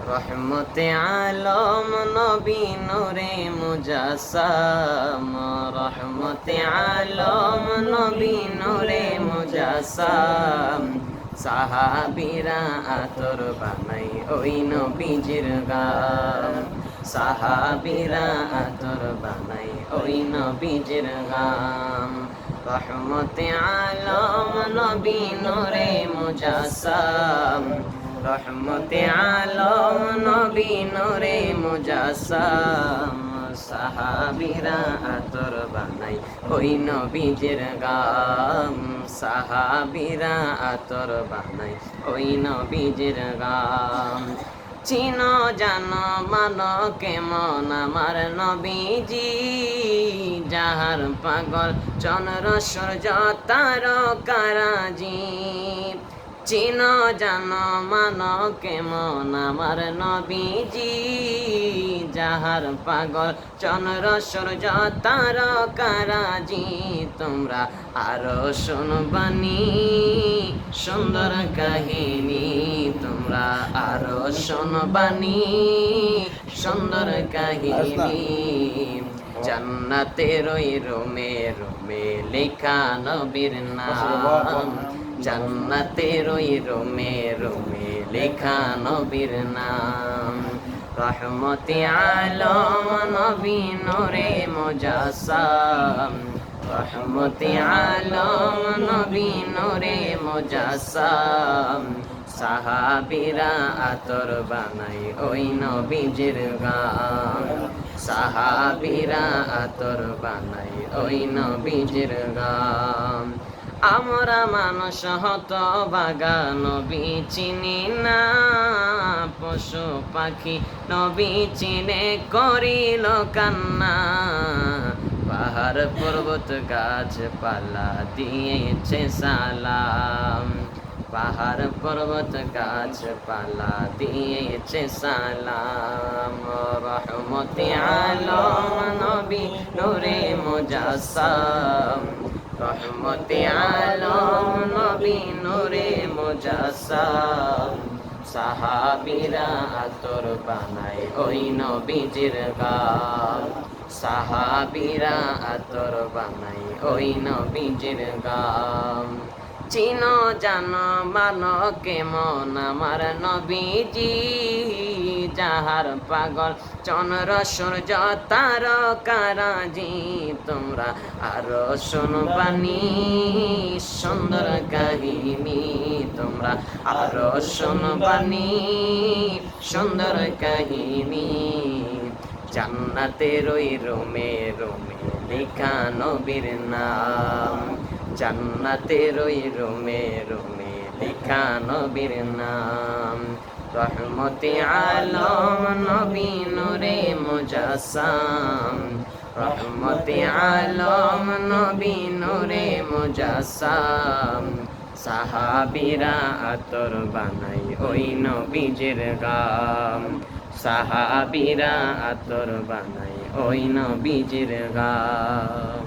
রহমতে আলম নবী নূরে মুজাসসাম, রহমতে আলম নবী নূরে মুজাসসাম। সাহাবীরা আতর বানাই ওই নবীজির গাম, সাহাবীরা আতর বানাই ওই নবীজির গাম। রহমতে আলম নবী নূরে মুজাসসাম, রহমতে আলম নবী নূরে মুজাসসাম। সাহাবীরা আতর বানাই ওই নবীজির গাম, সাহাবীরা আতর বানাই ওই নবীজির গাম। চিনো জানো মানো কেমন আমার নবীজি, যাহার পাগল চন্দ্র সূর্য তারকারাজি। চিনো জানো মানো কেমন আমার নবীজি, যাহার পাগল চন্দ্র সূর্য তারকারাজি। তোমরা আরো শুনবানি সুন্দর কাহিনী, তোমরা আরো শুনবানি সুন্দর কাহিনী। জান্নাতের ওই রোমে রোমে লেখা নবীর নাম, জান্নাতের ওই রোমে রোমে লেখা নবীর নাম। রহমতে আলম নবী নূরে মুজাসসাম, রহমতে আলম নবী নূরে মুজাসসাম। সাহাবীরা আতর বানাই ওই নবীজির গাম, সাহাবীরা আতর বানাই ওই নবীজির গাম। আমরা মানুষ হত বাগা নবী চিনি না, পশু পাখি নবী চিনে করিল কান্না। পাহাড় পর্বত গাছপালা দিয়েছে সালাম, পাহাড় পর্বত গাছপালা দিয়েছে সালাম। রহমতে আলম নবী নূরে মুজাসসাম, রহমতে আলম নবী নূরে মুজাসসাম। সাহাবীরা আতর বানাই ওই নবীজির গাম, সাহাবীরা আতর বানাই ওই নবীজির গাম। চিনো জানো মানো কেমন আমার নবীজি, যাহার পাগল চন্দ্র সূর্য তারকারাজি। তোমরা আরো শুনবানি সুন্দর কাহিনী, তোমরা আরো শুনবানি সুন্দর কাহিনী। জান্নাতের ওই রোমে রোমে লেখা নবীর নাম, জান্নাতের ওই রোমে রোমে লেখা নবীর নাম। রহমতে আলম নবী নূরে মুজাসসাম, রহমতে আলম নবী নূরে মুজাসসাম। সাহাবীরা আতর বানাই ওই নবীজির গাম, সাহাবীরা আতর বানাই ওই নবীজির গাম।